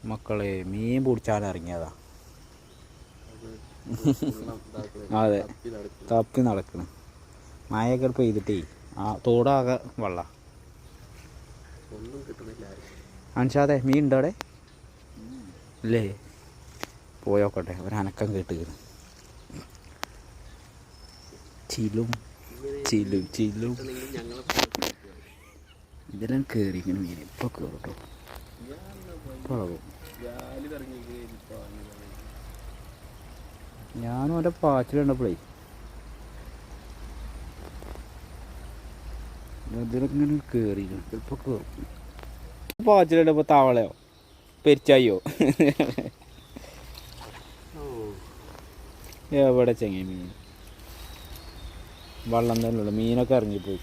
മക്കളെ മീൻ പിടിച്ചാൽ ഇറങ്ങിയതാ. അതെ, തപ്പി നടക്കണം. മഴയൊക്കെ പെയ്തിട്ടേ ആ തോടാകെ വെള്ളം. അൻഷാദേ മീൻ ഉണ്ടോ അവിടെ? ഇല്ലേ, പോയോക്കട്ടെ. ഒരനക്കം കേട്ട് ചിലും ചിലും ചിലും ഇതിലും കയറി ഇങ്ങനെ മീൻ ഇപ്പോൾ കയറും കേട്ടോ. പാകും. ഞാനും അവൻ്റെ പാച്ചിൽ കണ്ടപ്പോഴേ ഇതിലിങ്ങനെ കയറി ചിലപ്പോൾ കയറും. പാച്ചിൽ കണ്ടപ്പോൾ തവളയോ പെരിച്ചായോ എവിടെ ചെങ്ങ മീൻ? വെള്ളം തന്നെ ഉള്ളു, മീനൊക്കെ ഇറങ്ങിപ്പോയി.